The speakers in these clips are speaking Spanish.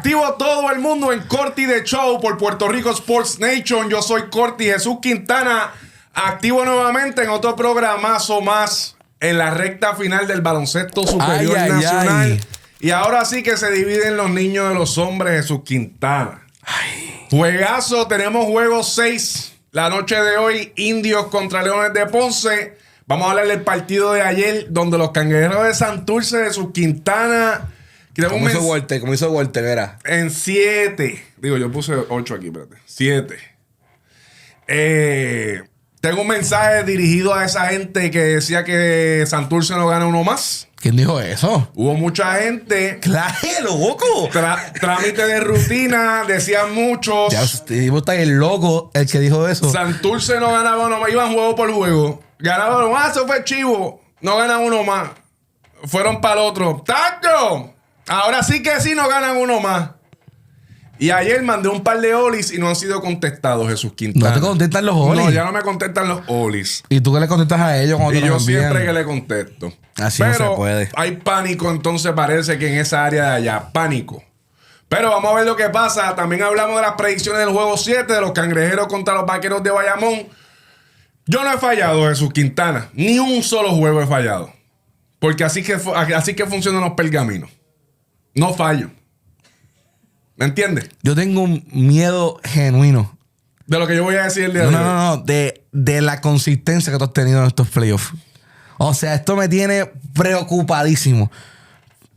Activo todo el mundo en Corti de Show por Puerto Rico Sports Nation. Yo soy Corti Jesús Quintana. Activo nuevamente en otro programazo más en la recta final del baloncesto superior nacional. Y ahora sí que se dividen los niños de los hombres. Jesús Quintana. Juegazo. Tenemos juego 6 la noche de hoy. Indios contra Leones de Ponce. Vamos a hablar del partido de ayer donde los Cangrejeros de Santurce de Jesús Quintana... ¿Cómo hizo Walter? Era en 7. Digo, yo puse 8 aquí, espérate. 7. Tengo un mensaje dirigido a esa gente que decía que Santurce no gana uno más. ¿Quién dijo eso? Hubo mucha gente. ¡Claro, loco! Trámite de rutina, decían muchos. Ya, usted está el loco el que dijo eso. Santurce no ganaba uno más. Iban juego por juego. Ganaba uno más, eso fue chivo. No ganan uno más. Fueron para el otro. ¡Taco! Ahora sí que sí no ganan uno más. Y ayer mandé un par de olis y no han sido contestados, Jesús Quintana. ¿No te contestan los olis? No, ya no me contestan los olis. ¿Y tú qué le contestas a ellos cuando te yo los envían? siempre que le contesto. Así pero no se puede. Hay pánico, entonces parece que en esa área de allá. Pánico. Pero vamos a ver lo que pasa. También hablamos de las predicciones del juego 7 de los Cangrejeros contra los Vaqueros de Bayamón. Yo no he fallado, Jesús Quintana. Ni un solo juego he fallado. Porque así que funcionan los pergaminos. No fallo. ¿Me entiendes? Yo tengo un miedo genuino. De lo que yo voy a decir el día de hoy. No. De la consistencia que tú has tenido en estos playoffs. O sea, esto me tiene preocupadísimo.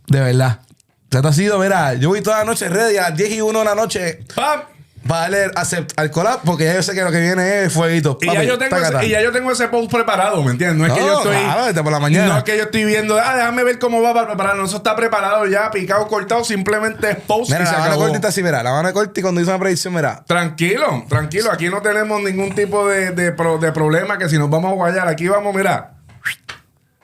De verdad. O sea, esto ha sido, mira, yo voy toda la noche ready a las 10 y 1 de la noche. ¡Pam! Para darle al collab, porque ya yo sé que lo que viene es fueguito. Y ya yo tengo ese post preparado, ¿me entiendes? No es que yo estoy. Claro, desde por la mañana. No es que yo estoy viendo, déjame ver cómo va para prepararlo. Eso está preparado ya, picado, cortado, simplemente es post. Mira, y se la mano acabó. cortita así, mira. La mano corta y cuando hizo una predicción, mira. Tranquilo. Aquí no tenemos ningún tipo de problema que si nos vamos a guayar, aquí vamos, mira.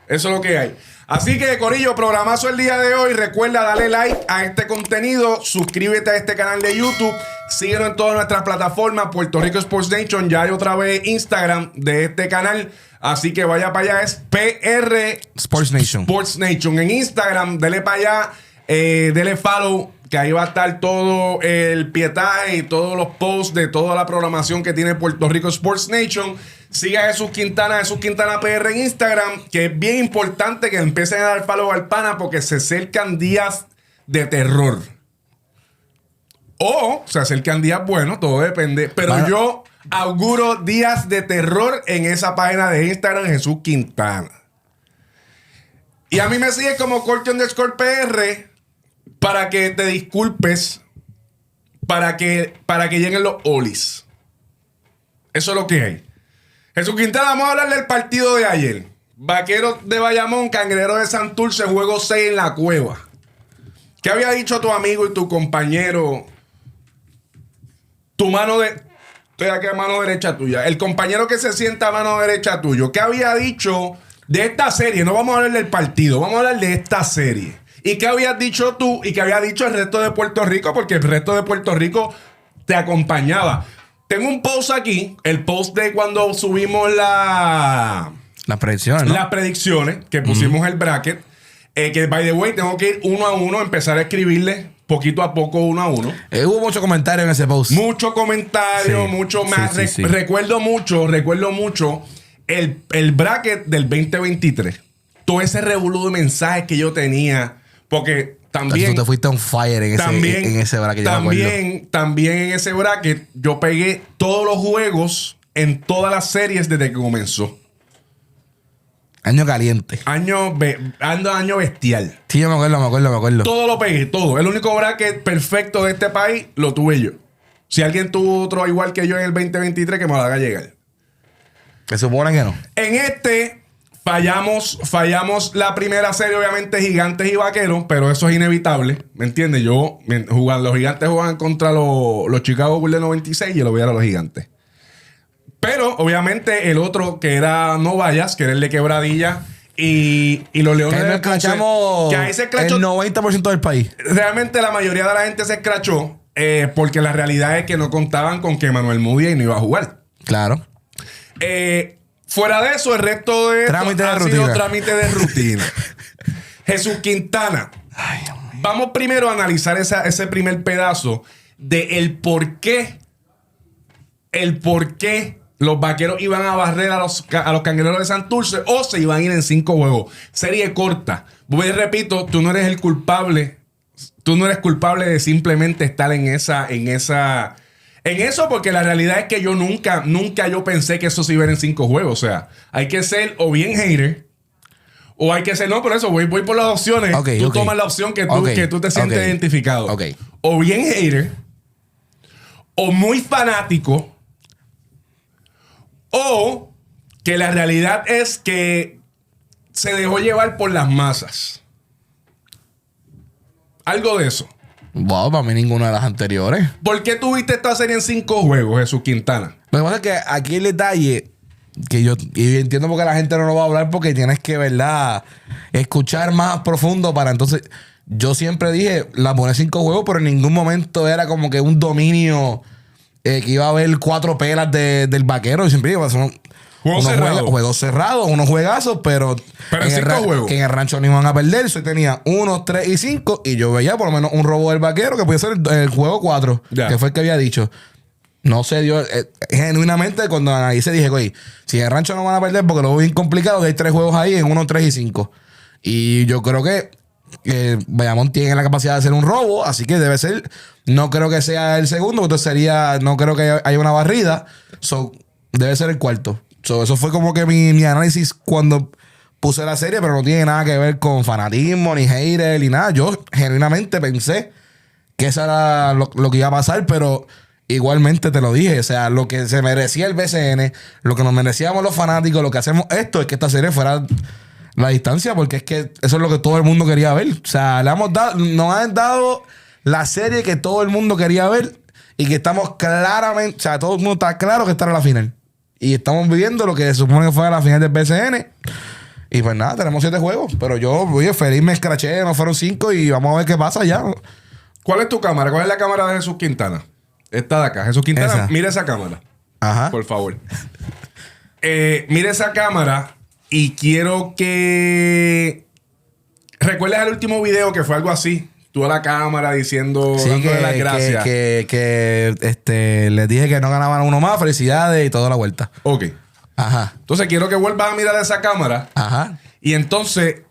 Eso es lo que hay. Así que, corillo, programazo el día de hoy. Recuerda darle like a este contenido. Suscríbete a este canal de YouTube. Síguenos en todas nuestras plataformas. Puerto Rico Sports Nation. Ya hay otra vez Instagram de este canal. Así que vaya para allá. Es PR Sports Nation. Sports Nation. En Instagram, dele para allá. Dele follow. Que ahí va a estar todo el pietaje y todos los posts de toda la programación que tiene Puerto Rico Sports Nation. Siga a Jesús Quintana PR en Instagram, que es bien importante que empiecen a dar follow al pana porque se acercan días de terror. O se acercan días buenos, todo depende. Pero yo auguro días de terror en esa página de Instagram, Jesús Quintana. Y a mí me sigue como Corti_PR para que te disculpes, para que lleguen los olis. Eso es lo que hay. Jesús Quintana, vamos a hablar del partido de ayer. Vaqueros de Bayamón, Cangrejeros de Santurce, juego 6 en la cueva. ¿Qué había dicho tu amigo y tu compañero? Estoy aquí a mano derecha tuya. El compañero que se sienta a mano derecha tuyo. ¿Qué había dicho de esta serie? No vamos a hablar del partido, vamos a hablar de esta serie. ¿Y qué habías dicho tú y qué había dicho el resto de Puerto Rico? Porque el resto de Puerto Rico te acompañaba. Tengo un post aquí, el post de cuando subimos las predicciones, ¿no? Las predicciones, que pusimos el bracket. Que, by the way, tengo que ir uno a uno, empezar a escribirle poquito a poco, uno a uno. Hubo muchos comentarios en ese post. Muchos comentarios, mucho más. Sí. Recuerdo mucho el bracket del 2023. Todo ese revolú de mensajes que yo tenía. Porque también... Tú te fuiste on fire en ese bracket. También en ese bracket yo pegué todos los juegos en todas las series desde que comenzó. Año caliente. Año bestial. Sí, yo me acuerdo. Todo lo pegué, todo. El único bracket perfecto de este país lo tuve yo. Si alguien tuvo otro igual que yo en el 2023, que me lo haga llegar. ¿Se supone que no? En este... Fallamos la primera serie, obviamente, Gigantes y Vaqueros, pero eso es inevitable, ¿me entiendes? Los Gigantes juegan contra los Chicago Bulls de 96 y yo lo voy a dar a los Gigantes. Pero, obviamente, el otro que era No Vayas, que era el de Quebradilla, y los Leones de Ponce, que ahí se escrachó el 90% del país. Realmente la mayoría de la gente se escrachó porque la realidad es que no contaban con que Manuel Moody no iba a jugar. Claro. Fuera de eso, el resto de trámite esto de rutina. Sido trámite de rutina. Jesús Quintana. Ay, Dios mío. Vamos primero a analizar ese primer pedazo de el por qué los Vaqueros iban a barrer a los Cangrejeros de Santurce o se iban a ir en 5 juegos. Serie corta. Voy y repito, tú no eres el culpable. Tú no eres culpable de simplemente estar en eso, porque la realidad es que yo nunca yo pensé que eso se iba a ir en 5 juegos. O sea, hay que ser o bien hater o hay que ser, no, por eso voy por las opciones. Tú tomas la opción que tú te sientes identificado. O bien hater o muy fanático o que la realidad es que se dejó llevar por las masas. Algo de eso. Wow, para mí ninguna de las anteriores. ¿Por qué tuviste esta serie en 5 juegos, Jesús Quintana? Lo que pasa es que aquí el detalle que yo entiendo porque la gente no lo va a hablar porque tienes que, ¿verdad?, escuchar más profundo para entonces. Yo siempre dije, la pone 5 juegos, pero en ningún momento era como que un dominio que iba a haber 4 pelas del Vaquero. Y siempre digo, son juegos cerrados, unos juegazos, pero en 5 juegos. Que en el rancho no iban a perder. Yo tenía 1, 3 y 5 y yo veía por lo menos un robo del Vaquero que podía ser el juego 4, que fue el que había dicho. No se dio. Genuinamente, cuando analicé, dije, oye, si en el rancho no van a perder, porque lo veo bien complicado, que hay 3 juegos ahí en 1, 3 y 5. Y yo creo que Bayamón tiene la capacidad de hacer un robo, así que debe ser. No creo que sea el segundo, entonces sería. No creo que haya una barrida. Debe ser el cuarto. Eso fue como que mi análisis cuando puse la serie, pero no tiene nada que ver con fanatismo, ni hater, ni nada. Yo genuinamente pensé que eso era lo que iba a pasar, pero igualmente te lo dije. O sea, lo que se merecía el BCN, lo que nos merecíamos los fanáticos, lo que hacemos esto es que esta serie fuera la distancia, porque es que eso es lo que todo el mundo quería ver. O sea, nos han dado la serie que todo el mundo quería ver y que estamos claramente, o sea, todo el mundo está claro que esta era la final. Y estamos viviendo lo que se supone que fue la final del BCN. Y pues nada, tenemos 7 juegos. Pero yo, oye, feliz me escraché, no fueron 5 y vamos a ver qué pasa ya. ¿Cuál es tu cámara? ¿Cuál es la cámara de Jesús Quintana? Esta de acá. Jesús Quintana, mira esa cámara. Ajá. Por favor. Mira esa cámara y quiero que recuerdes el último video que fue algo así. Tú a la cámara diciendo, sí, dándole las gracias. Que les dije que no ganaban uno más, felicidades y toda la vuelta. Ok. Ajá. Entonces quiero que vuelvas a mirar esa cámara. Ajá. Y entonces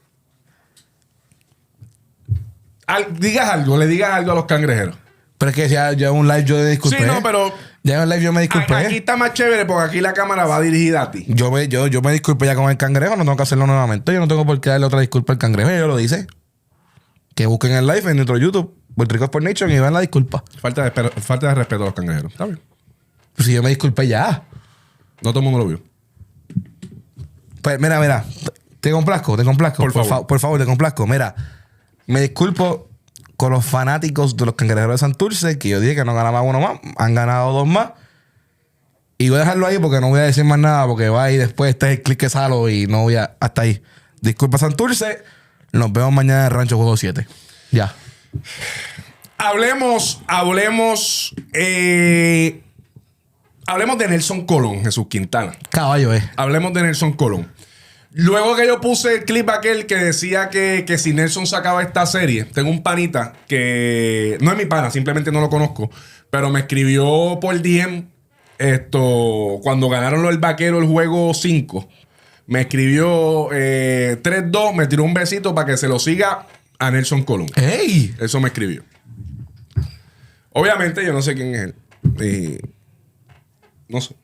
le digas algo a los cangrejeros. Pero es que ya en un live yo me disculpé. Sí, no, pero ya en un live yo me disculpé. Aquí está más chévere porque aquí la cámara va dirigida a ti. Yo me disculpé ya con el cangrejo, no tengo que hacerlo nuevamente. Yo no tengo por qué darle otra disculpa al cangrejo, yo lo dice. Que busquen el live en nuestro YouTube, Puerto Rico Sport Nation, y vean la disculpa. Falta de respeto a los cangrejeros. Está bien. Pues si yo me disculpé ya. No todo el mundo lo vio. Pues mira. Te complazco. Por favor, te complazco. Mira, me disculpo con los fanáticos de los Cangrejeros de Santurce, que yo dije que no ganaba uno más. Han ganado 2 más. Y voy a dejarlo ahí porque no voy a decir más nada, porque va ahí después este es el clic que salo y no voy a... Hasta ahí. Disculpa, Santurce. Nos vemos mañana en el Rancho Juego 7. Ya. Hablemos de Nelson Colón, Jesús Quintana. Caballo, Hablemos de Nelson Colón. Luego que yo puse el clip aquel que decía que si Nelson sacaba esta serie, tengo un panita que no es mi pana, simplemente no lo conozco, pero me escribió por DM cuando ganaron los del Vaquero el juego 5. Me escribió 3-2, me tiró un besito para que se lo siga a Nelson Colón. ¡Ey! Eso me escribió. Obviamente yo no sé quién es él. No sé.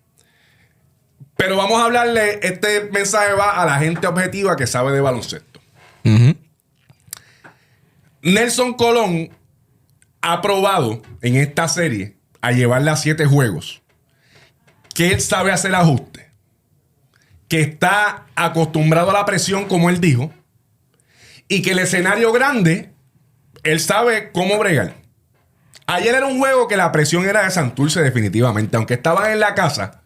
Pero vamos a hablarle, este mensaje va a la gente objetiva que sabe de baloncesto. Uh-huh. Nelson Colón ha probado en esta serie a llevarle a 7 juegos que él sabe hacer ajustes, que está acostumbrado a la presión, como él dijo, y que el escenario grande, él sabe cómo bregar. Ayer era un juego que la presión era de Santurce definitivamente, aunque estaban en la casa.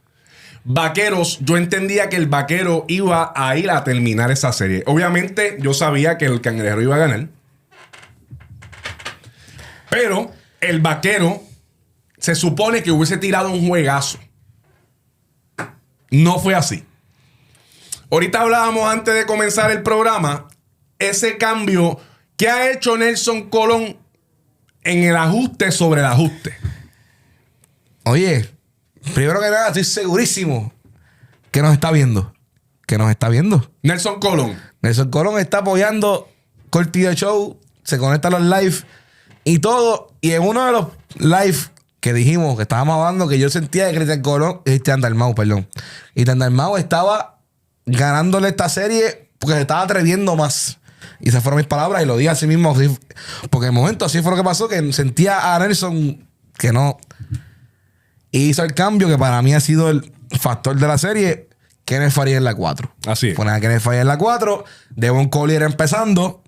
Vaqueros, yo entendía que el Vaquero iba a ir a terminar esa serie. Obviamente yo sabía que el Cangrejero iba a ganar, pero el Vaquero se supone que hubiese tirado un juegazo. No fue así. Ahorita hablábamos antes de comenzar el programa, ese cambio ¿Qué ha hecho Nelson Colón en el ajuste sobre el ajuste? Oye, primero que nada, estoy segurísimo que nos está viendo. Que nos está viendo. Nelson Colón. Nelson Colón está apoyando Corti de Show, se conecta a los live y todo. Y en uno de los live que dijimos, que estábamos hablando, que yo sentía que Cristian Dalmau, perdón. Cristian Dalmau estaba ganándole esta serie porque se estaba atreviendo más. Y esas fueron mis palabras y lo dije así mismo. Porque en el momento así fue lo que pasó, que sentía a Nelson que no. Y hizo el cambio que para mí ha sido el factor de la serie. Kenneth Faried en la 4. Así es. Pones a Kenneth Faried en la 4. Devon Collier empezando.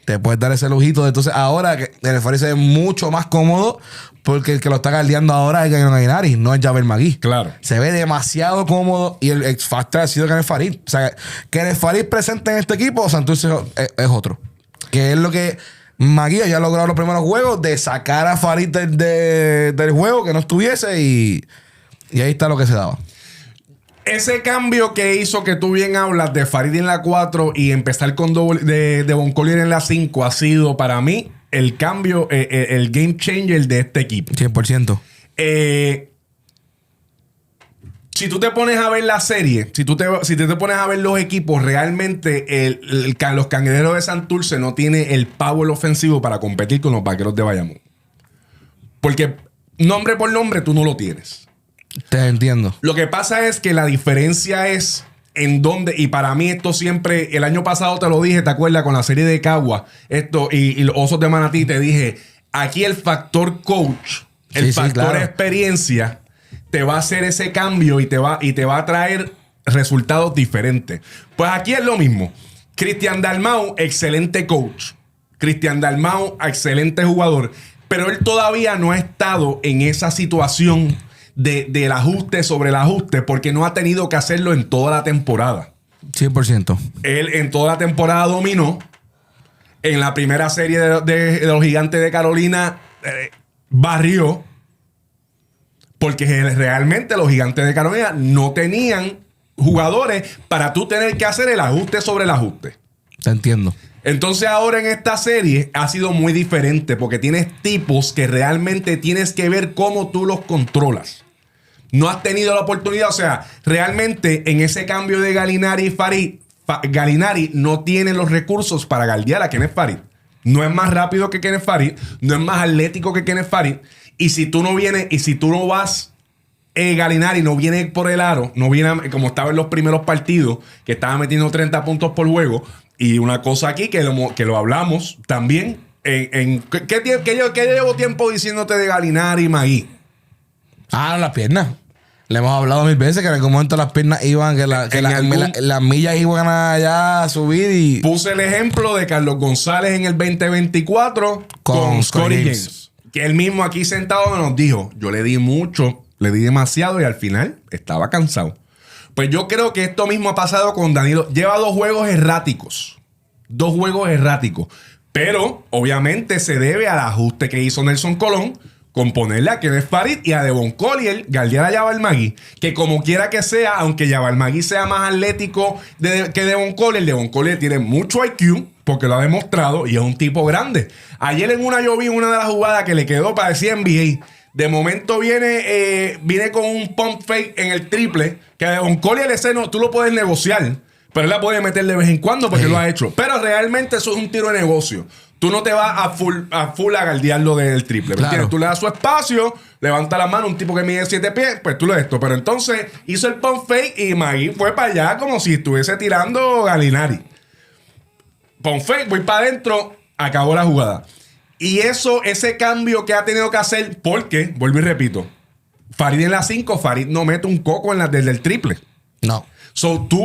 Te puedes dar ese lujito. Entonces ahora que Kenneth Faried se ve mucho más cómodo porque el que lo está guardiando ahora es Gaion Galinari, no es Javel McGee. Claro. Se ve demasiado cómodo y el X Factor ha sido Kenneth Faried. O sea, Kenneth Faried presente en este equipo, Santurce es otro. Que es lo que McGee ya ha logrado los primeros juegos de sacar a Faried del juego, que no estuviese y ahí está lo que se daba. Ese cambio que hizo que tú bien hablas de Faried en la 4 y empezar con Devon Collier en la 5 ha sido para mí el cambio, el game changer de este equipo. 100%. Si tú te pones a ver la serie, si tú te pones a ver los equipos, realmente los Cangrejeros de Santurce no tiene el power ofensivo para competir con los Vaqueros de Bayamón. Porque nombre por nombre tú no lo tienes. Te entiendo. Lo que pasa es que la diferencia es en dónde, y para mí esto siempre, el año pasado te lo dije, ¿te acuerdas? Con la serie de Cagua, y los Osos de Manatí, te dije, aquí el factor coach, el factor experiencia, te va a hacer ese cambio y te va a traer resultados diferentes. Pues aquí es lo mismo. Cristian Dalmau, excelente coach. Cristian Dalmau, excelente jugador. Pero él todavía no ha estado en esa situación del ajuste sobre el ajuste porque no ha tenido que hacerlo en toda la temporada. 100%. Él en toda la temporada dominó. En la primera serie de los Gigantes de Carolina barrió. Porque realmente los Gigantes de Carolina no tenían jugadores para tú tener que hacer el ajuste sobre el ajuste. Te entiendo. Entonces ahora en esta serie ha sido muy diferente porque tienes tipos que realmente tienes que ver cómo tú los controlas. No has tenido la oportunidad. O sea, realmente en ese cambio de Galinari y Faried, Galinari no tiene los recursos para guardiar a Kenneth Faried. No es más rápido que Kenneth Faried. No es más atlético que Kenneth Faried. Y si tú no vienes, y si tú no vas, Galinari no viene por el aro, no viene como estaba en los primeros partidos, que estaba metiendo 30 puntos por juego. Y una cosa aquí que lo hablamos también. ¿Qué llevo tiempo diciéndote de Galinari y Magui? Las piernas. Le hemos hablado 1000 veces que en algún momento las piernas iban, que las millas iban allá a subir y... Puse el ejemplo de Carlos González en el 2024 con Scottie James. Que él mismo aquí sentado nos dijo, yo le di mucho, le di demasiado y al final estaba cansado. Pues yo creo que esto mismo ha pasado con Danilo. Lleva 2 juegos erráticos. 2 juegos erráticos. Pero obviamente se debe al ajuste que hizo Nelson Colón con ponerle a Kenneth Faried y a Devon Collier, guardiar a Javel McGee, que como quiera que sea, aunque Javel McGee sea más atlético que Devon Collier tiene mucho IQ, porque lo ha demostrado y es un tipo grande. Ayer en yo vi una de las jugadas que le quedó, parecía NBA. De momento viene con un pump fake en el triple, que a Devon Collier tú lo puedes negociar, pero él la puede meter de vez en cuando porque lo ha hecho. Pero realmente eso es un tiro de negocio. Tú no te vas a full a guardiarlo del triple. Claro. Tú le das su espacio, levanta la mano, un tipo que mide 7 pies, pues tú le das esto. Pero entonces hizo el pump fake y Magui fue para allá como si estuviese tirando Galinari. Pump fake, voy para adentro, acabó la jugada. Y ese cambio que ha tenido que hacer, porque, vuelvo y repito, Faried en la 5, Faried no mete un coco desde el triple. No.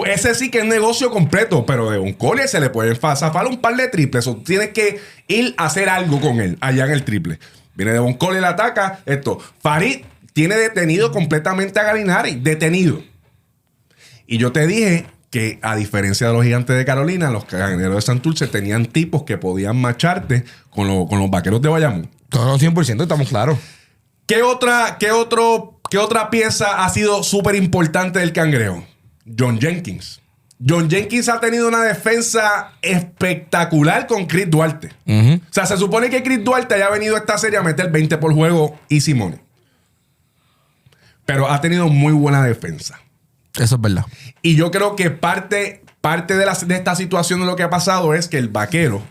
Ese sí que es negocio completo, pero de un Collier se le puede zafar un par de triples. Tú tienes que ir a hacer algo con él allá en el triple. Viene de un Collier, ataca esto. Faried tiene detenido completamente a Galinari. Detenido. Y yo te dije que, a diferencia de los Gigantes de Carolina, los Cangrejeros de Santurce tenían tipos que podían macharte con los Vaqueros de Bayamón. Todos 100%, estamos claros. ¿Qué otra pieza ha sido súper importante del Cangrejo? John Jenkins. John Jenkins ha tenido una defensa espectacular con Chris Duarte. O sea, se supone que Chris Duarte haya venido a esta serie a meter 20 por juego y Simone. Pero ha tenido muy buena defensa. Eso es verdad. Y yo creo que parte de esta situación de lo que ha pasado es que el vaquero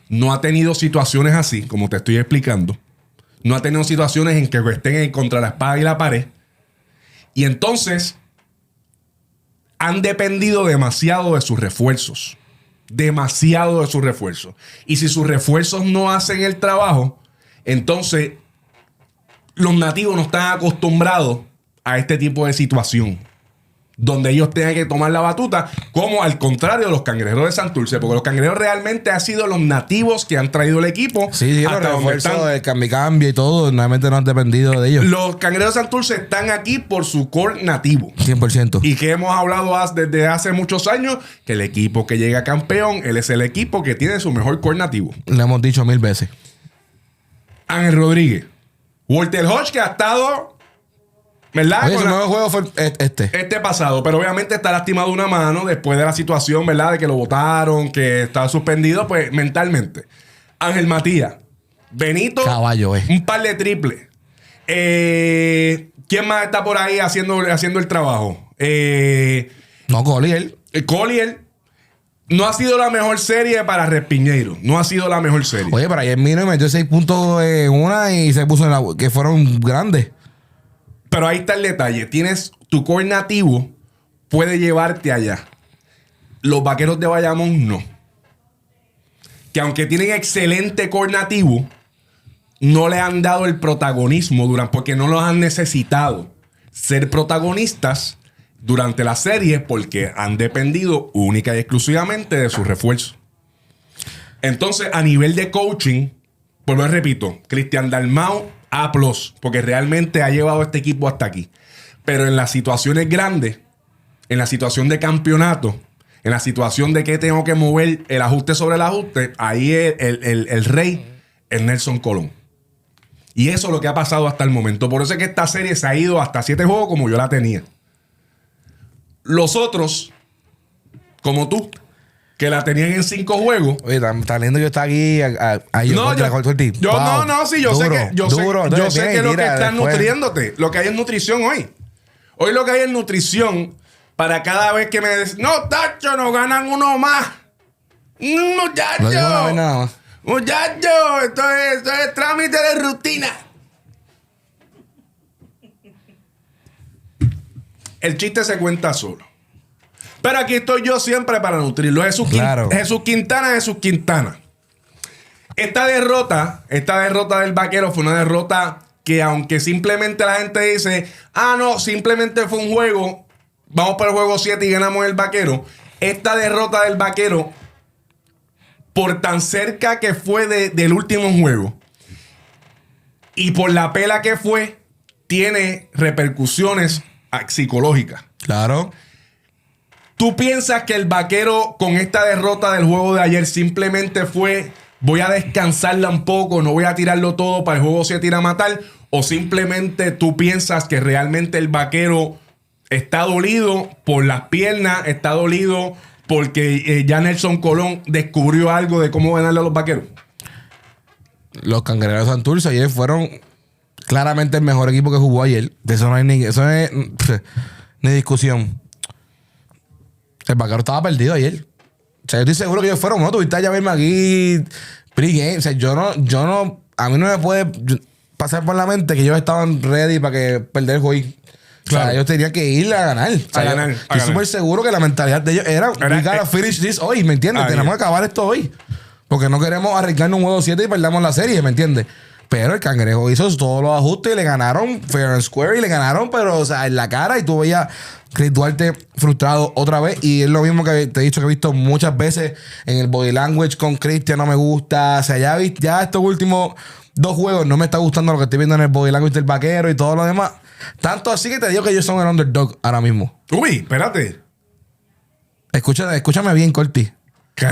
no ha tenido situaciones así, como te estoy explicando. No ha tenido situaciones en que estén contra la espada y la pared. Y entonces han dependido demasiado de sus refuerzos. Demasiado de sus refuerzos. Y si sus refuerzos no hacen el trabajo, entonces los nativos no están acostumbrados a este tipo de situación, donde ellos tengan que tomar la batuta, como al contrario de los Cangrejeros de Santurce, porque los Cangrejeros realmente han sido los nativos que han traído el equipo. Sí, los refuerzos, el cambio y todo, realmente no han dependido de ellos. Los Cangrejeros de Santurce están aquí por su core nativo. 100%. Y que hemos hablado desde hace muchos años, que el equipo que llega campeón, él es el equipo que tiene su mejor core nativo. Le hemos dicho 1000 veces. Ángel Rodríguez. Walter Hodge, que ha estado, ¿verdad? Oye, su nuevo juego fue este pasado, pero obviamente está lastimado una mano después de la situación, ¿verdad? De que lo votaron, que está suspendido, pues mentalmente. Ángel Matías. Benito. Caballo, un par de triples. ¿Quién más está por ahí haciendo el trabajo? No, Collier. Collier. No ha sido la mejor serie para Respiñeiro. No ha sido la mejor serie. Oye, pero ayer Mino metió 6 puntos en una y se puso en la... que fueron grandes. Pero ahí está el detalle. Tienes tu core nativo, puede llevarte allá. Los Vaqueros de Bayamón no. Que aunque tienen excelente core nativo, no le han dado el protagonismo porque no los han necesitado ser protagonistas durante la serie, porque han dependido única y exclusivamente de sus refuerzos. Entonces, a nivel de coaching, pues lo repito, Cristian Dalmau A+, porque realmente ha llevado este equipo hasta aquí. Pero en las situaciones grandes, en la situación de campeonato, en la situación de que tengo que mover el ajuste sobre el ajuste, ahí el rey es Nelson Colón. Y eso es lo que ha pasado hasta el momento. Por eso es que esta serie se ha ido hasta 7 juegos como yo la tenía. Los otros, como tú, que la tenían en 5 juegos. Oye, tan lindo yo estar aquí. Yo sé que lo que estás nutriéndote, lo que hay es nutrición hoy. Hoy lo que hay es nutrición para cada vez que me decís, no, Tacho, nos ganan uno más. Muchacho. Muchacho, esto es trámite de rutina. El chiste se cuenta solo. Pero aquí estoy yo siempre para nutrirlo. Jesús Quintana. Esta derrota del Vaquero fue una derrota que, aunque simplemente la gente dice, no, simplemente fue un juego, vamos para el juego 7 y ganamos el Vaquero. Esta derrota del Vaquero, por tan cerca que fue del último juego y por la pela que fue, tiene repercusiones psicológicas. Claro. ¿Tú piensas que el Vaquero con esta derrota del juego de ayer simplemente fue, voy a descansarla un poco, no voy a tirarlo todo para el juego 7 ir a matar? ¿O simplemente tú piensas que realmente el Vaquero está dolido por las piernas, está dolido porque ya Nelson Colón descubrió algo de cómo ganarle a los Vaqueros? Los Cangrejeros de Santurce ayer fueron claramente el mejor equipo que jugó ayer. De eso no hay ni discusión. El Vaquero estaba perdido ayer. O sea, yo estoy seguro que ellos fueron. No, tuviste a verme aquí pre-game. O sea, yo no. A mí no me puede pasar por la mente que ellos estaban ready para que perder el juego. Claro. O sea, ellos tenían que ir a ganar. O sea, estoy súper seguro que la mentalidad de ellos era we gotta finish this hoy, ¿me entiendes? Tenemos que acabar esto hoy. Porque no queremos arriesgarnos un juego 7 y perdamos la serie, ¿me entiendes? Pero el Cangrejo hizo todos los ajustes y le ganaron fair and square y le ganaron, pero, o sea, en la cara, y tú veías Chris Duarte frustrado otra vez. Y es lo mismo que te he dicho que he visto muchas veces en el body language con Cristian, no me gusta. O sea, ya estos últimos 2 juegos no me está gustando lo que estoy viendo en el body language del Vaquero y todo lo demás. Tanto así que te digo que ellos son el underdog ahora mismo. Uy, espérate. Escúchame bien, Corti. ¿Qué?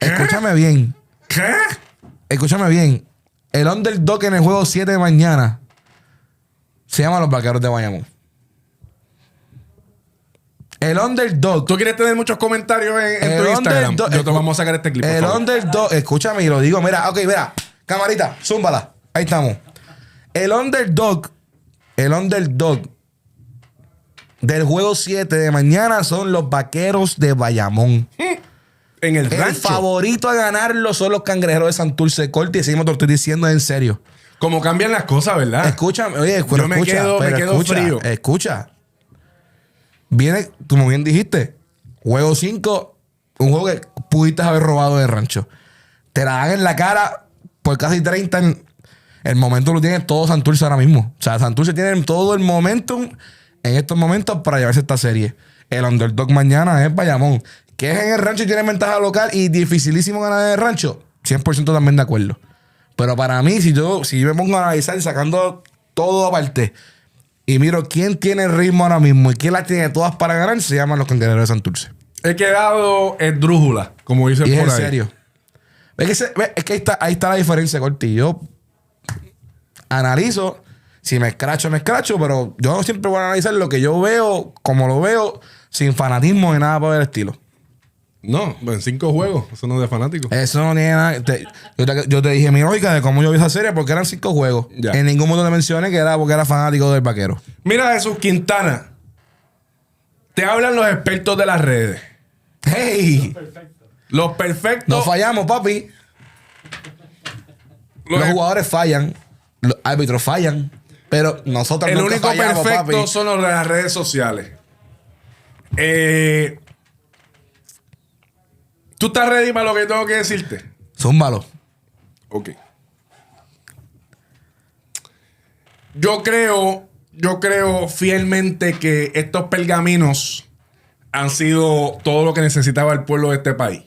Escúchame bien. ¿Qué? Escúchame bien. El underdog en el juego 7 de mañana se llama los Vaqueros de Bayamón. El underdog. ¿Tú quieres tener muchos comentarios en tu Instagram? Yo te vamos a sacar este clip. El underdog, escúchame y lo digo. Mira, ok, mira. Camarita, zúmbala. Ahí estamos. El underdog del juego 7 de mañana son los Vaqueros de Bayamón. En el El rancho. favorito a ganarlo son los Cangrejeros de Santurce. Corte, y seguimos, te lo estoy diciendo en serio. Como cambian las cosas, ¿verdad? Escúchame, oye, pero Yo me escucha, quedo pero frío. Escucha. Viene, como bien dijiste, juego 5, un juego que pudiste haber robado de rancho. Te la dan en la cara por casi 30. El momento lo tiene todo Santurce ahora mismo. O sea, Santurce tiene todo el momentum en estos momentos para llevarse esta serie. El underdog mañana es Bayamón. Que es en el rancho y tiene ventaja local y dificilísimo ganar en el rancho. 100% también de acuerdo. Pero para mí, si yo me pongo a analizar sacando todo aparte y miro quién tiene el ritmo ahora mismo y quién las tiene todas para ganar, se llaman los Cangrejeros de Santurce. He quedado esdrújula, como dicen Y es por en ahí. serio. Es que ahí está la diferencia, Corti. Yo analizo, si me escracho, pero yo siempre voy a analizar lo que yo veo, como lo veo, sin fanatismo ni nada por el estilo. No, en 5 juegos. Eso no es de fanático. Eso no tiene nada. Yo te dije mi lógica de cómo yo vi esa serie porque eran 5 juegos. Ya. En ningún momento te mencioné que era porque era fanático del Vaquero. Mira, Jesús Quintana. Te hablan los expertos de las redes. ¡Hey! Los perfectos. No fallamos, papi. Los jugadores fallan. Los árbitros fallan. Pero nosotros El nunca único fallamos, perfecto papi. son los de las redes sociales. ¿Tú estás ready para lo que tengo que decirte? Zúmbalo. Ok. Yo creo fielmente que estos pergaminos han sido todo lo que necesitaba el pueblo de este país.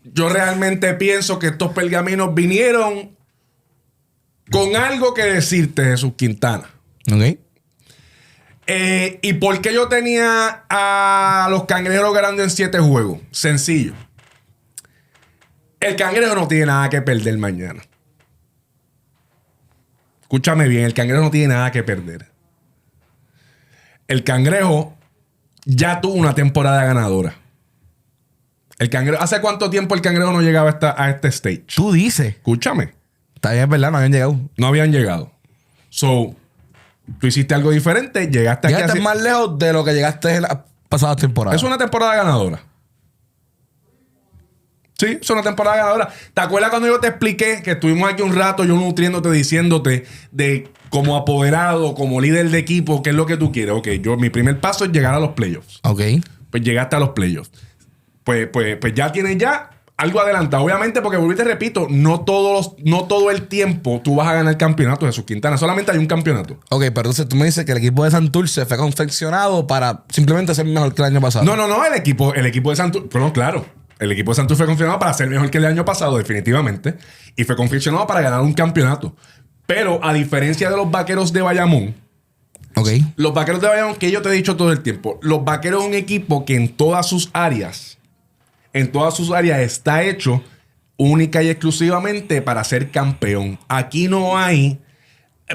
Yo realmente pienso que estos pergaminos vinieron con algo que decirte, Jesús Quintana. ¿Ok? ¿Y por qué yo tenía a los Cangrejeros ganando en 7 juegos? Sencillo. El Cangrejo no tiene nada que perder mañana. Escúchame bien, el Cangrejo no tiene nada que perder. El Cangrejo ya tuvo una temporada ganadora. El Cangrejo, ¿hace cuánto tiempo el Cangrejo no llegaba a este stage? Tú dices. Escúchame. Está bien, es verdad, no habían llegado. No habían llegado. So, tú hiciste algo diferente, llegaste aquí. Llegaste más lejos de lo que llegaste en la pasada temporada. Es una temporada ganadora. Sí, es una temporada ganadora. ¿Te acuerdas cuando yo te expliqué que estuvimos aquí un rato, yo nutriéndote, diciéndote de como apoderado, como líder de equipo, qué es lo que tú quieres? Ok, mi primer paso es llegar a los playoffs. Ok. Pues llegaste a los playoffs. Pues ya tienes algo adelantado. Obviamente, porque volví y te repito, no todo el tiempo tú vas a ganar el campeonato, Jesús Quintana. Solamente hay un campeonato. Ok, pero entonces tú me dices que el equipo de Santurce fue confeccionado para simplemente ser mejor que el año pasado. No. El equipo de Santurce. Bueno, claro. El equipo de Santurce fue confeccionado para ser mejor que el año pasado, definitivamente. Y fue confeccionado para ganar un campeonato. Pero a diferencia de los Vaqueros de Bayamón, Ok. los Vaqueros de Bayamón, que yo te he dicho todo el tiempo, los Vaqueros es un equipo que en todas sus áreas está hecho única y exclusivamente para ser campeón. Aquí no hay,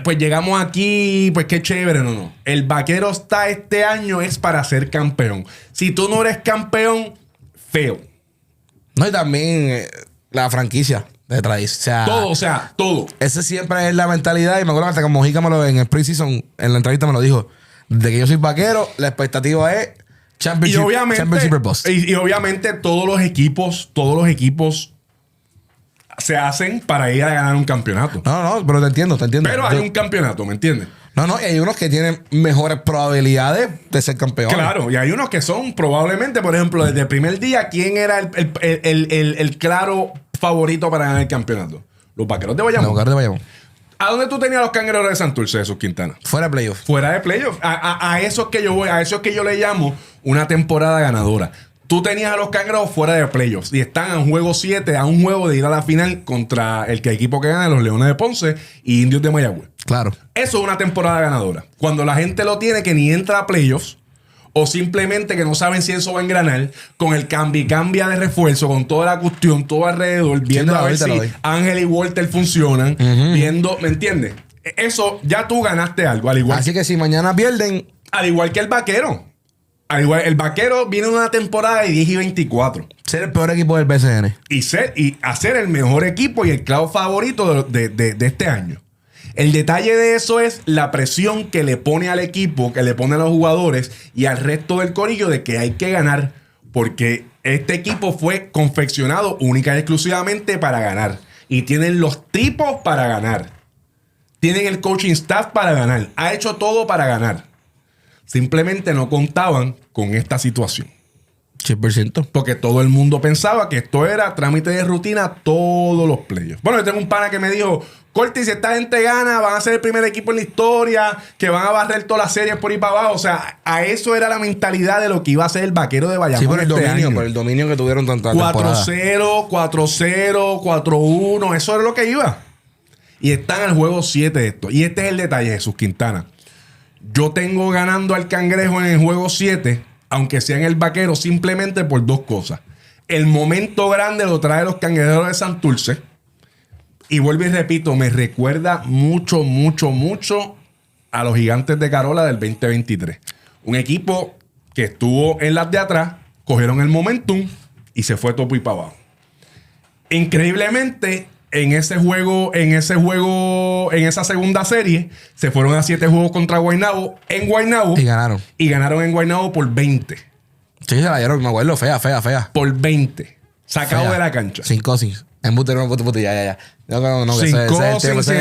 pues llegamos aquí, pues qué chévere, no. El Vaquero está este año es para ser campeón. Si tú no eres campeón, feo. No, y también la franquicia de tradición. O sea, todo. Esa siempre es la mentalidad. Y me acuerdo hasta que Mojica en el preseason, en la entrevista me lo dijo. De que yo soy vaquero, la expectativa es Championship Boss. Y obviamente todos los equipos se hacen para ir a ganar un campeonato. No, pero te entiendo. Pero hay un campeonato, ¿me entiendes? No, y hay unos que tienen mejores probabilidades de ser campeones. Claro, y hay unos que son probablemente, por ejemplo, desde el primer día, ¿quién era el claro favorito para ganar el campeonato? Los Vaqueros de Bayamón. Los Vaqueros de Bayamón. ¿A dónde tú tenías los Cangrejeros de Santurce, Jesús Quintana? Fuera de playoff. Fuera de playoff. A eso es que yo voy, a eso es que yo le llamo una temporada ganadora. Tú tenías a los Cangrejeros fuera de playoffs y están en juego 7, a un juego de ir a la final contra el equipo que gana, los Leones de Ponce y Indios de Mayagüez. Claro. Eso es una temporada ganadora. Cuando la gente lo tiene que ni entra a playoffs o simplemente que no saben si eso va a engranar, con el cambia de refuerzo, con toda la cuestión, todo alrededor, viendo a ver si Ángel y Walter funcionan, viendo, ¿me entiendes? Eso, ya tú ganaste algo, al igual. Así que si mañana pierden, Al igual que el Vaquero. Al igual, el Vaquero viene de una temporada de 10-24. Ser el peor equipo del BCN. Y hacer el mejor equipo y el clavo favorito de este año. El detalle de eso es la presión que le pone al equipo, que le pone a los jugadores y al resto del corillo de que hay que ganar. Porque este equipo fue confeccionado única y exclusivamente para ganar. Y tienen los tipos para ganar. Tienen el coaching staff para ganar. Ha hecho todo para ganar. Simplemente no contaban con esta situación. 100%. Porque todo el mundo pensaba que esto era trámite de rutina todos los playoffs. Bueno, yo tengo un pana que me dijo, Corti, si esta gente gana, van a ser el primer equipo en la historia, que van a barrer todas las series por ahí para abajo. O sea, a eso era la mentalidad de lo que iba a ser el Vaquero de Bayamón. Sí, por el este dominio, año. por el dominio que tuvieron tanta temporada. 4-0, 4-0, 4-1, eso era lo que iba. Y están al juego 7 de esto. Y este es el detalle, Jesús Quintana. Yo tengo ganando al Cangrejo en el juego 7, aunque sea en el Vaquero, simplemente por dos cosas. El momento grande lo trae los Cangrejeros de Santurce. Y vuelvo y repito, me recuerda mucho, mucho, mucho a los Gigantes de Carola del 2023. Un equipo que estuvo en las de atrás, cogieron el momentum y se fue topo y para abajo. Increíblemente, en esa segunda serie, se fueron a 7 juegos contra Guaynabo en Guaynabo. Y ganaron. Y ganaron en Guaynabo por 20. Sí, se la dieron, me acuerdo. Fea. Por 20. Sacado Fea. de la cancha. Sin cosis. Embutero, ya. No, Sin cosis, ese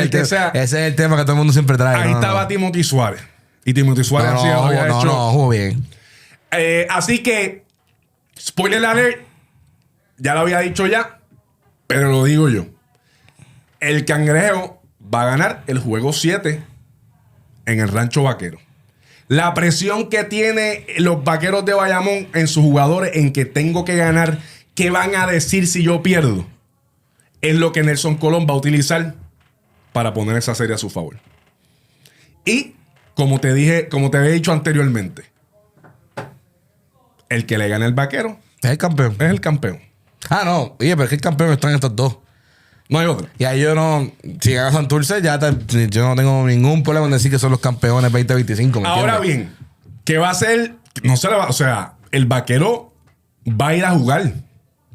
es el tema que todo el mundo siempre trae. Ahí estaba Timothy Suárez. Y Timothy Suárez jugó bien. Así que, spoiler alert, ya lo había dicho ya, pero lo digo yo. El Cangrejo va a ganar el juego 7 en el Rancho Vaquero. La presión que tiene los Vaqueros de Bayamón en sus jugadores en que tengo que ganar, ¿qué van a decir si yo pierdo? Es lo que Nelson Colón va a utilizar para poner esa serie a su favor. Y, como te había dicho anteriormente, el que le gane al Vaquero Es el campeón. es el campeón. Ah, no. Oye, pero es que el campeón están estos dos. No hay otro. Y ahí yo no... Si gana Santurce, yo no tengo ningún problema en decir que son los campeones 2025. Ahora bien, ¿qué va a hacer? No se le va... O sea, el Vaquero va a ir a jugar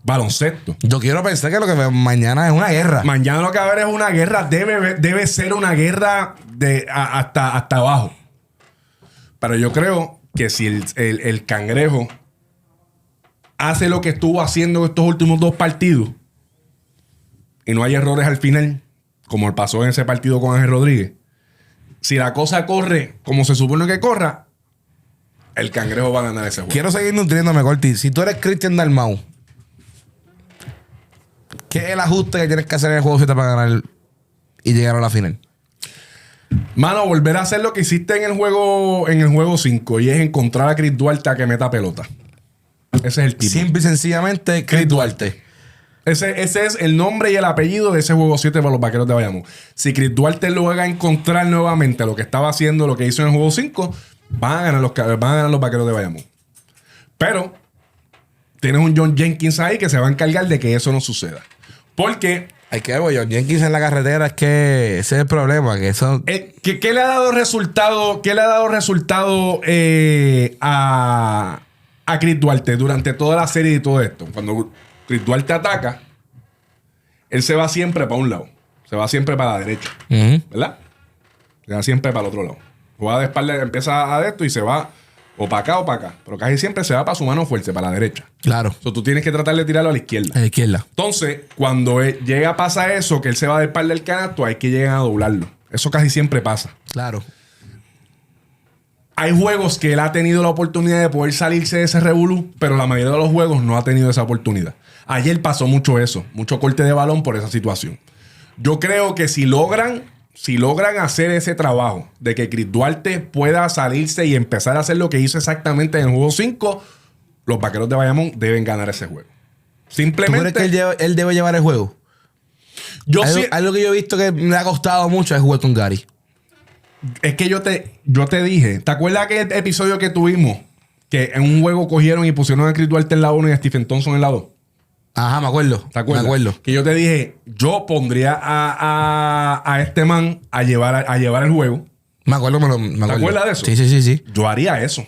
baloncesto. Yo quiero pensar que lo que mañana es una guerra. Mañana lo que va a haber es una guerra. Debe ser una guerra hasta abajo. Pero yo creo que si el Cangrejo hace lo que estuvo haciendo en estos últimos 2 partidos y no hay errores al final, como pasó en ese partido con Ángel Rodríguez, si la cosa corre como se supone que corra, el Cangrejo va a ganar ese juego. Quiero seguir nutriéndome, Corti. Si tú eres Cristian Dalmau, ¿qué es el ajuste que tienes que hacer en el juego 7 para ganar y llegar a la final? Mano, volver a hacer lo que hiciste en el juego 5 y es encontrar a Chris Duarte a que meta pelota. Ese es el tipo. Simple y sencillamente, Chris Duarte. Ese es el nombre y el apellido de ese juego 7 para los Vaqueros de Bayamón. Si Chris Duarte lo haga encontrar nuevamente lo que estaba haciendo, lo que hizo en el juego 5, van a ganar los Vaqueros de Bayamón. Pero tienes un John Jenkins ahí que se va a encargar de que eso no suceda. Porque hay que ver, John Jenkins en la carretera, es que ese es el problema. Que eso... ¿Qué le ha dado resultado? ¿Qué le ha dado resultado a Chris Duarte durante toda la serie y todo esto? Cuando Chris Duarte ataca, él se va siempre para un lado. Se va siempre para la derecha. ¿Verdad? Se va siempre para el otro lado. Juega de espalda, empieza a esto y se va o para acá o para acá. Pero casi siempre se va para su mano fuerte, para la derecha. Claro. So, tú tienes que tratar de tirarlo a la izquierda. A la izquierda. Entonces, cuando llega a pasar eso, que él se va de espalda del canasto, hay que llegar a doblarlo. Eso casi siempre pasa. Claro. Hay juegos que él ha tenido la oportunidad de poder salirse de ese revolú, pero la mayoría de los juegos no ha tenido esa oportunidad. Ayer pasó mucho eso, mucho corte de balón por esa situación. Yo creo que si logran hacer ese trabajo de que Chris Duarte pueda salirse y empezar a hacer lo que hizo exactamente en el juego 5, los Vaqueros de Bayamón deben ganar ese juego. Simplemente... ¿Tú crees que él debe llevar el juego? Algo que yo he visto que me ha costado mucho es jugar con Gary. Es que yo te dije, ¿te acuerdas aquel episodio que tuvimos? Que en un juego cogieron y pusieron a Chris Duarte en la 1 y a Stephen Thompson en la 2. Ajá, me acuerdo. ¿Te acuerdas? Me acuerdo. Que yo te dije, yo pondría a este man a llevar el juego. Me acuerdo, me acuerdo. ¿Te acuerdas de eso? Sí. Yo haría eso.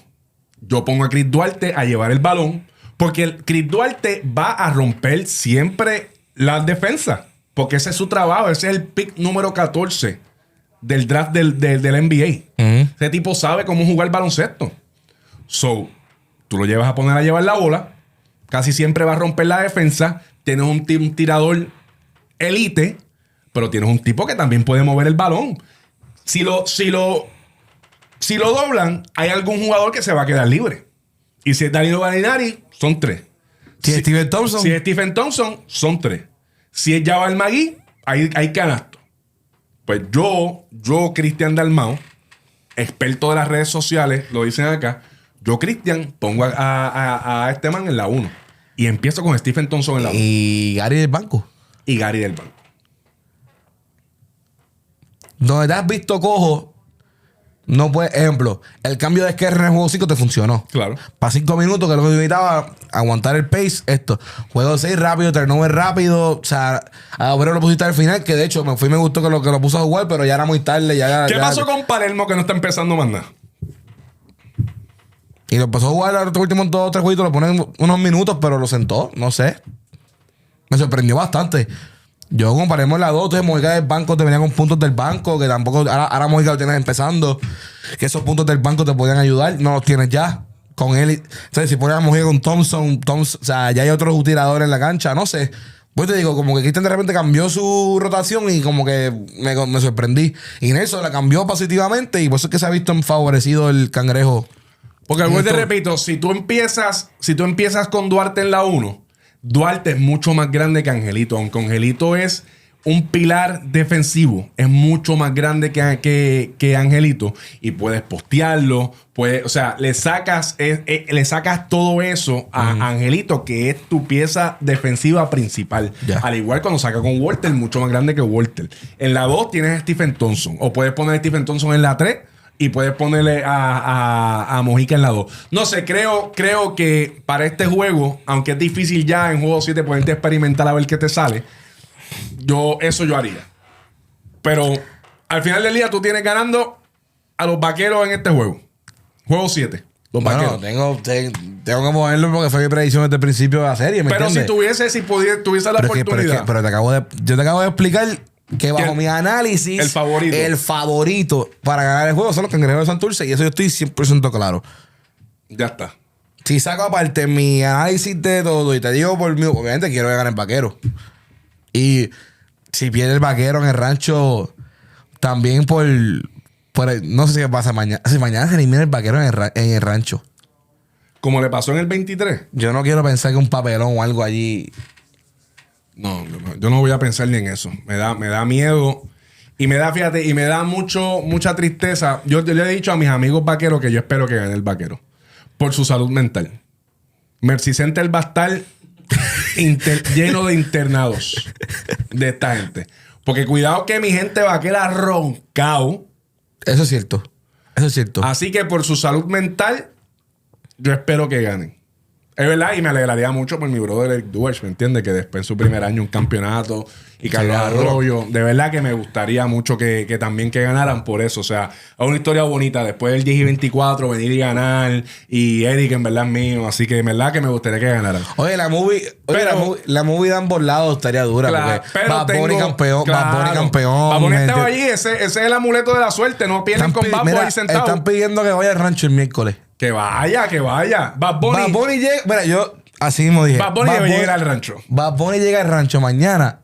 Yo pongo a Chris Duarte a llevar el balón porque Chris Duarte va a romper siempre las defensas. Porque ese es su trabajo. Ese es el pick número 14 del draft del NBA. Ese tipo sabe cómo jugar baloncesto. So, tú lo llevas a poner a llevar la bola. Casi siempre va a romper la defensa. Tienes un tirador elite, pero tienes un tipo que también puede mover el balón. Si lo doblan, hay algún jugador que se va a quedar libre. Y si es Danilo Gallinari, son 3. Si es Stephen Thompson. Si es Stephen Thompson, son 3. Si es Jabal Magui, hay canasto. Pues yo, Cristian Dalmau, experto de las redes sociales, lo dicen acá, yo, Cristian, pongo a este man en la 1. Y empiezo con Stephen Thompson en la 1. Y Gary del banco. Y Gary del banco. Donde te has visto cojo, no puede. Ejemplo, el cambio de esquerra en el juego 5 te funcionó. Claro. Para 5 minutos, que es lo que yo necesitaba, aguantar el pace, esto. Juego 6 rápido, turnover rápido. O sea, a Obrero lo pusiste al final, que de hecho me gustó que lo puso a jugar, pero ya era muy tarde. ¿Qué pasó con Palermo que no está empezando más nada? Y lo empezó a jugar los últimos 2 o 3 jueguitos, lo ponen unos minutos, pero lo sentó, no sé. Me sorprendió bastante. Yo comparemos en la 2, entonces Mojica del banco te venía con puntos del banco, que tampoco, ahora Mojica lo tienes empezando, que esos puntos del banco te podían ayudar, no los tienes ya. Con él, o sea, si pones a Mojica con Thompson, o sea, ya hay otros tiradores en la cancha, no sé. Pues te digo, como que Cristian de repente cambió su rotación y como que me sorprendí. Y Nelson la cambió positivamente y por eso es que se ha visto favorecido el Cangrejo. Porque algo te repito, si tú empiezas con Duarte en la 1, Duarte es mucho más grande que Angelito. Aunque Angelito es un pilar defensivo, es mucho más grande que Angelito. Y puedes postearlo, o sea, le sacas todo eso a Angelito, que es tu pieza defensiva principal. Yeah. Al igual cuando saca con Walter, mucho más grande que Walter. En la 2 tienes a Stephen Thompson. O puedes poner a Stephen Thompson en la 3 y puedes ponerle a Mojica en la 2. No sé, creo que para este juego, aunque es difícil ya en juego 7 poderte experimentar a ver qué te sale, yo haría. Pero al final del día tú tienes ganando a los Vaqueros en este juego. Juego 7. Los Vaqueros. Tengo que moverlo porque fue mi predicción desde el principio de la serie. Pero entiendes? Si tuviese la oportunidad. Pero yo te acabo de explicar que bajo mi análisis, el favorito para ganar el juego son los Cangrejos de Santurce. Y eso yo estoy 100% claro. Ya está. Si saco aparte mi análisis de todo y te digo por mí, obviamente quiero ganar el Vaquero. Y si pierde el Vaquero en el rancho, también no sé si pasa mañana. Si mañana se elimina el Vaquero en el rancho. Como le pasó en el 23. Yo no quiero pensar que un papelón o algo allí. No, yo no voy a pensar ni en eso. Me da miedo. Y me da mucha tristeza. Yo le he dicho a mis amigos vaqueros que yo espero que gane el Vaquero. Por su salud mental. Mercy Center va a estar lleno de internados de esta gente. Porque cuidado que mi gente vaquera ha roncado. Eso es cierto. Así que por su salud mental, yo espero que ganen. Es verdad, y me alegraría mucho por mi brother Eric Duers, ¿me entiendes? Que después en su primer año un campeonato y Carlos Arroyo. De verdad que me gustaría mucho que también que ganaran por eso. O sea, es una historia bonita. Después del 10 y 24 venir y ganar. Y Eric en verdad es mío. Así que en verdad que me gustaría que ganaran. Oye, la movie de ambos lados estaría dura. Claro, porque Bad Bunny campeón. Bad Bunny estaba allí. Ese es el amuleto de la suerte. No pierden con Bad Bunny sentado. Están pidiendo que vaya al rancho el miércoles. Que vaya. Bad Bunny llega. Mira, yo así mismo dije. Bad Bunny debe llegar al rancho. Bad Bunny llega al rancho mañana.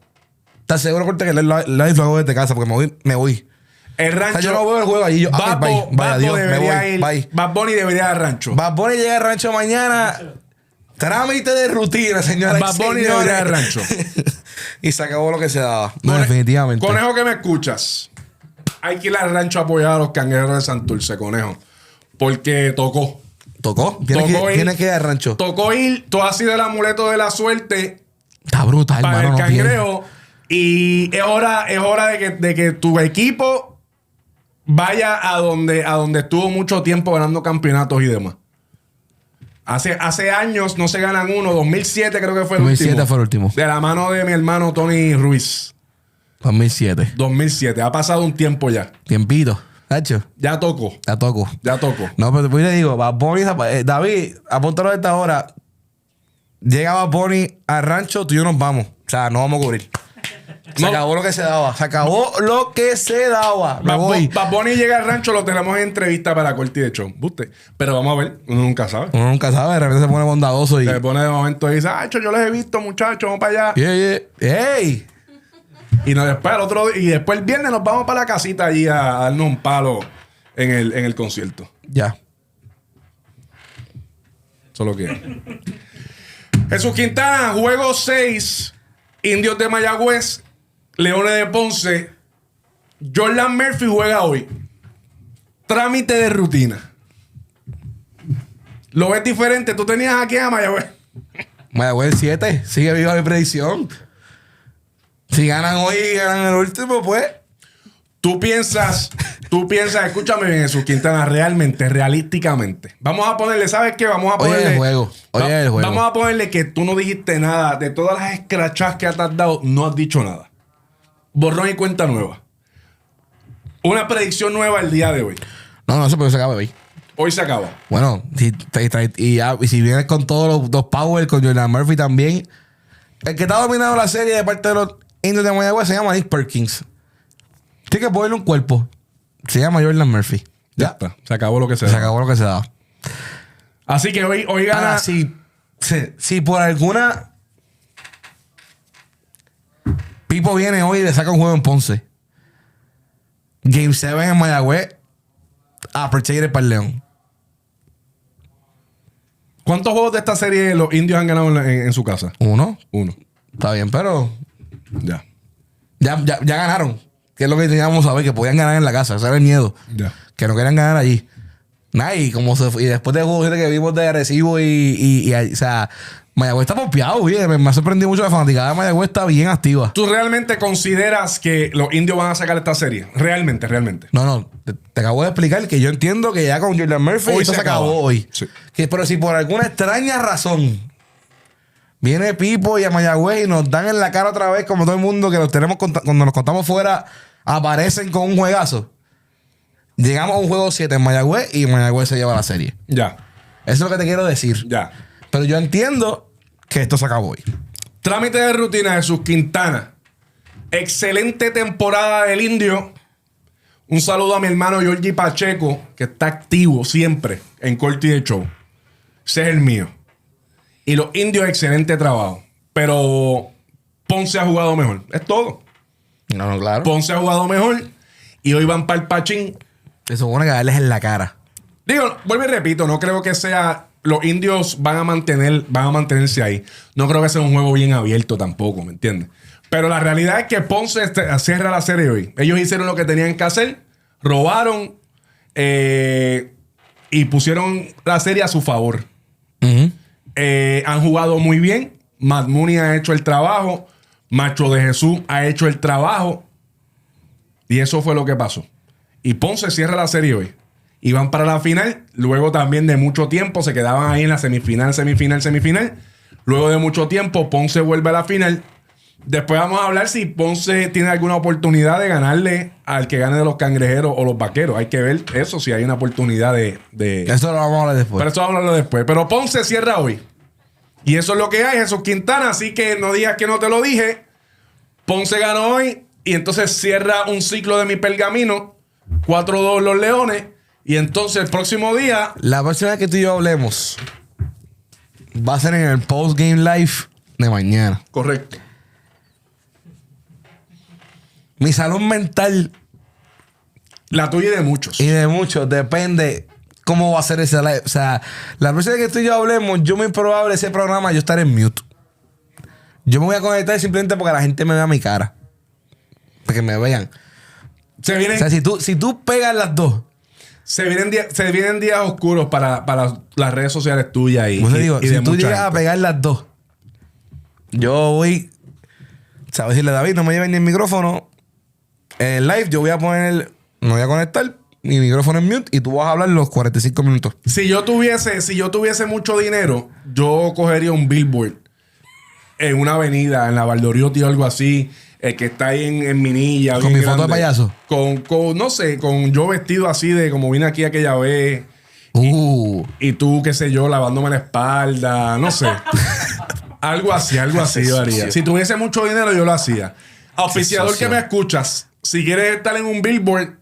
¿Estás seguro, Corte, que lo hago desde casa? Porque me voy. El rancho. O sea, yo no veo el juego allí. Bad Bunny debería ir al rancho. Bad Bunny llega al rancho mañana. Trámite de rutina, señora. Bad Bunny debería ir al rancho. Y se acabó lo que se daba. No, definitivamente. Conejo, que me escuchas. Hay que ir al rancho a apoyar a los Cangrejeros de Santurce, Conejo. Porque tocó. Tiene que ir al rancho. Tocó ir. Tú has sido el amuleto de la suerte. Está brutal, para hermano. El Cangrejo. Y es hora de que tu equipo vaya a donde estuvo mucho tiempo ganando campeonatos y demás. Hace años no se ganan uno. 2007 creo que fue el último. 2007 fue el último. De la mano de mi hermano Tony Ruiz. 2007. Ha pasado un tiempo ya. Tiempito. Hacho, Ya tocó. la toco. Ya tocó. No, pero después le digo, Bad Bunny, David, apúntalo a esta hora. Llega Bad Bunny al rancho, tú y yo nos vamos. O sea, no vamos a cubrir. Se acabó lo que se daba. Se acabó lo que se daba. Me voy. Bad Bunny llega al rancho, lo tenemos en entrevista para Corti de Show. ¿Buste? Pero vamos a ver, uno nunca sabe. Uno nunca sabe, de repente se pone bondadoso y... Se pone de momento y dice, yo les he visto, muchachos, vamos para allá. ¡Ey! Y después el viernes nos vamos para la casita allí a darnos un palo en el concierto. Ya. Eso es lo que es. Jesús Quintana, juego 6. Indios de Mayagüez, Leones de Ponce. Jordan Murphy juega hoy. Trámite de rutina. ¿Lo ves diferente? ¿Tú tenías aquí a Mayagüez? Mayagüez 7. Sigue viva mi predicción. Si ganan hoy y ganan el último, pues... Tú piensas, escúchame bien, Jesús Quintana, realmente, realísticamente. Vamos a ponerle, ¿sabes qué? Vamos a ponerle... Oye, el juego. Oye, el juego. Vamos a ponerle que tú no dijiste nada. De todas las escrachas que has dado, no has dicho nada. Borrón y cuenta nueva. Una predicción nueva el día de hoy. No, eso pero se acaba hoy. Hoy se acaba. Bueno, y si vienes con todos los Power, con Jordan Murphy también. El que está dominando la serie de parte de los Indios de Mayagüez se llama Nick Perkins. Tiene que ponerle un cuerpo. Se llama Jordan Murphy. Ya está. Se acabó lo que se Se da. acabó lo que se da. Así que hoy gana... Ahora, si por alguna... Pipo viene hoy y le saca un juego en Ponce. Game 7 en Mayagüez. Aperture para el León. ¿Cuántos juegos de esta serie los Indios han ganado en su casa? Uno. Está bien, pero... Ya. Ya ganaron. Que es lo que teníamos que saber, que podían ganar en la casa. Ese era el miedo. Ya. Que no querían ganar allí. Nah, y como se fue, y después de juegos que vimos de Arecibo o sea, Mayagüez está pompeado, bien. Me ha sorprendido mucho la fanaticada de Mayagüez está bien activa. ¿Tú realmente consideras que los Indios van a sacar esta serie? Realmente. No. Te acabo de explicar que yo entiendo que ya con Jordan Murphy Hoy esto se acabó hoy. Sí. Pero si por alguna extraña razón viene Pipo y a Mayagüez y nos dan en la cara otra vez, como todo el mundo que los tenemos cuando nos contamos fuera, aparecen con un juegazo. Llegamos a un juego 7 en Mayagüez y Mayagüez se lleva la serie. Ya. Eso es lo que te quiero decir. Ya. Pero yo entiendo que esto se acabó hoy. Trámite de rutina de Jesús Quintana. Excelente temporada del Indio. Un saludo a mi hermano Georgie Pacheco, que está activo siempre en Corti de Show. Ese es el mío. Y los Indios, excelente trabajo. Pero Ponce ha jugado mejor. Es todo. No, claro. Ponce ha jugado mejor. Y hoy van para el Pachín. Se supone que darles en la cara. Digo, vuelvo y repito, no creo que sea... Los Indios van a mantenerse ahí. No creo que sea un juego bien abierto tampoco, ¿me entiendes? Pero la realidad es que Ponce cierra la serie hoy. Ellos hicieron lo que tenían que hacer. Robaron. Y pusieron la serie a su favor. Han jugado muy bien. Matt Mooney ha hecho el trabajo. Macho de Jesús ha hecho el trabajo. Y eso fue lo que pasó. Y Ponce cierra la serie hoy. Y van para la final. Luego también de mucho tiempo se quedaban ahí en la semifinal. Luego de mucho tiempo Ponce vuelve a la final. Después vamos a hablar si Ponce tiene alguna oportunidad de ganarle al que gane de los Cangrejeros o los Vaqueros. Hay que ver eso, si hay una oportunidad de... Eso lo vamos a hablar después. Pero eso vamos a hablarlo después. Pero Ponce cierra hoy. Y eso es lo que hay, Jesús Quintana. Así que no digas que no te lo dije. Ponce ganó hoy. Y entonces cierra un ciclo de mi pergamino. 4-2 los Leones. Y entonces el próximo día... La próxima vez que tú y yo hablemos va a ser en el post-game live de mañana. Correcto. Mi salud mental... La tuya y de muchos. Y de muchos. Depende cómo va a ser ese live. O sea, la próxima vez que tú y yo hablemos, yo muy probable ese programa yo estaré en mute. Yo me voy a conectar simplemente porque la gente me vea mi cara. Para que me vean. Se vienen... O sea, si tú pegas las dos... Se vienen días oscuros para las redes sociales tuyas y, Pues te digo, y de si tú mucha llegas a gente. pegar las dos, yo voy, ¿sabes? Decirle, David, no me lleven ni el micrófono. En el live yo voy a poner, me voy a conectar, mi micrófono en mute y tú vas a hablar los 45 minutos. Si yo tuviese mucho dinero, yo cogería un billboard en una avenida, en la Valdoriotti o algo así, El que está ahí en Minilla. ¿Con bien mi foto de grande. payaso? Con, no sé, con yo vestido así de como vine aquí aquella vez. Y tú, qué sé yo, lavándome la espalda. No sé. algo así yo haría. Si tuviese mucho dinero, yo lo hacía. Auspiciador que me escuchas, si quieres estar en un billboard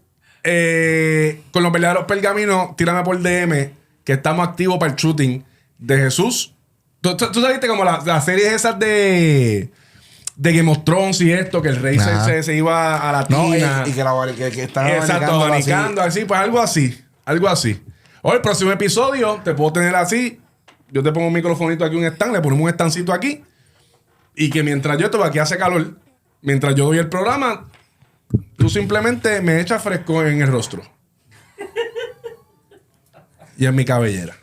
con los verdaderos pergaminos, tírame por DM, que estamos activos para el shooting de Jesús. ¿Tú sabiste como las series esas de Game of Thrones y esto, que el rey se iba a la tina. No, que están exacto, abanicando así, pues algo así. Hoy el próximo episodio te puedo tener así. Yo te pongo un microfonito aquí, un stand, le ponemos un standcito aquí. Y que mientras yo estoy aquí hace calor, mientras yo doy el programa, tú simplemente me echas fresco en el rostro. Y en mi cabellera.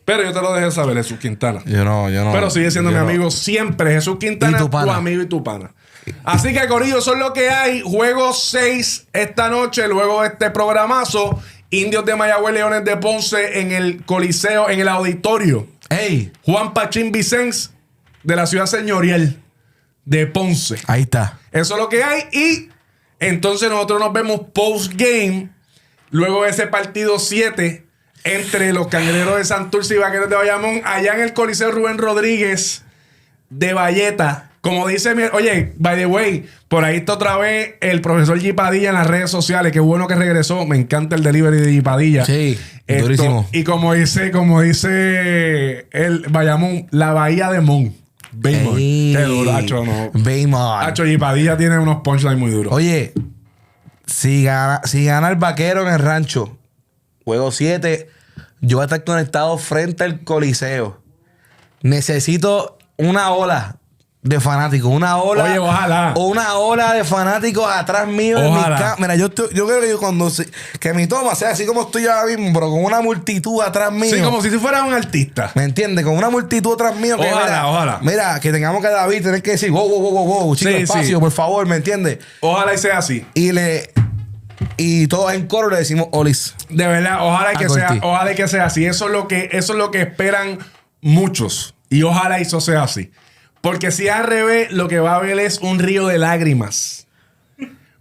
Pero yo te lo dejé saber, Jesús Quintana. Yo no. Pero sigue siendo mi amigo siempre, Jesús Quintana, tu amigo y tu pana. Así que, corillo, eso es lo que hay. Juego 6 esta noche, luego de este programazo. Indios de Mayagüez, Leones de Ponce en el Coliseo, en el auditorio. ¡Ey! Juan Pachín Vicens de la ciudad señorial de Ponce. Ahí está. Eso es lo que hay. Y entonces nosotros nos vemos post-game. Luego de ese partido 7 entre los Cangrejeros de Santurce y Vaqueros de Bayamón, allá en el Coliseo Rubén Rodríguez de Valleta. Como dice oye, by the way, por ahí está otra vez el profesor G. Padilla en las redes sociales. Qué bueno que regresó. Me encanta el delivery de G. Padilla. Sí, durísimo. Y como dice el Bayamón, la Bahía de Mon. Baymont. Qué duro, Hacho, no. Baymont. Hacho, G. Padilla tiene unos punchlines muy duros. Oye, si gana el Vaquero en el rancho, juego 7, yo voy a estar conectado frente al Coliseo. Necesito una ola de fanáticos. Una ola. Oye, ojalá. Una ola de fanáticos atrás mío. Ojalá. Mira, yo creo que que mi toma sea así como estoy ahora mismo, pero con una multitud atrás mío. Sí, como si fuera un artista. ¿Me entiendes? Con una multitud atrás mío. Ojalá. Mira, que tengamos que David tener que decir, wow, chico, espacio, por favor, ¿me entiendes? Ojalá y sea así. Y todos en coro le decimos Olis. De verdad, ojalá que sea así. Eso es lo que esperan muchos. Y ojalá eso sea así. Porque si es al revés, lo que va a haber es un río de lágrimas.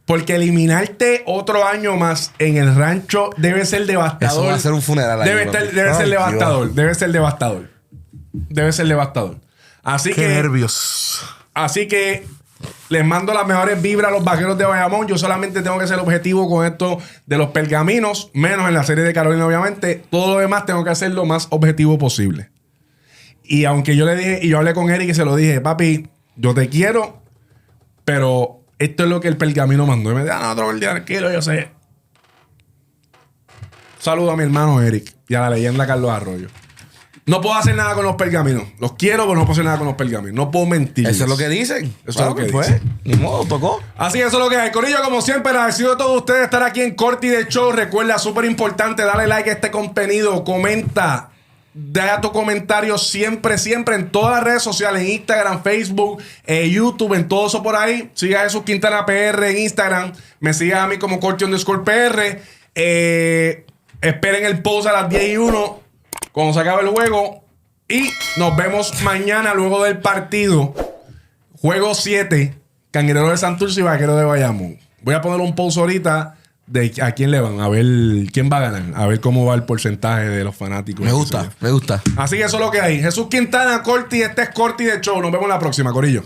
Porque eliminarte otro año más en el rancho debe ser devastador. Eso va a ser un funeral. Debe ser devastador. Debe ser devastador. Así Qué nervios. Así que les mando las mejores vibras a los Vaqueros de Bayamón. Yo solamente tengo que ser objetivo con esto de los pergaminos, menos en la serie de Carolina, obviamente. Todo lo demás tengo que hacer lo más objetivo posible. Y aunque yo le dije, y yo hablé con Eric y se lo dije, papi, yo te quiero, pero esto es lo que el pergamino mandó. Y me dijo, no, otro día, tranquilo, yo sé. Saludo a mi hermano Eric y a la leyenda Carlos Arroyo. No puedo hacer nada con los pergaminos. Los quiero, pero no puedo hacer nada con los pergaminos. No puedo mentir. Eso es lo que dicen. Eso es lo que dicen. Ni modo, tocó. Así que eso es lo que hay. Corillo, como siempre, agradecido a todos ustedes estar aquí en Corti de Show. Recuerda, súper importante, dale like a este contenido, comenta. Deja tu comentario siempre en todas las redes sociales, en Instagram, Facebook, YouTube, en todo eso por ahí. Siga a Jesús Quintana PR en Instagram. Me sigas a mí como Corti_PR. Esperen el post a las 10:01 cuando se acabe el juego. Y nos vemos mañana luego del partido. Juego 7, Cangrejeros de Santurce y Vaqueros de Bayamón. Voy a poner un post ahorita de a quién le van, a ver quién va a ganar, a ver cómo va el porcentaje de los fanáticos. Me gusta. Así que eso es lo que hay. Jesús Quintana, Corti, este es Corti de Show. Nos vemos la próxima, corillo.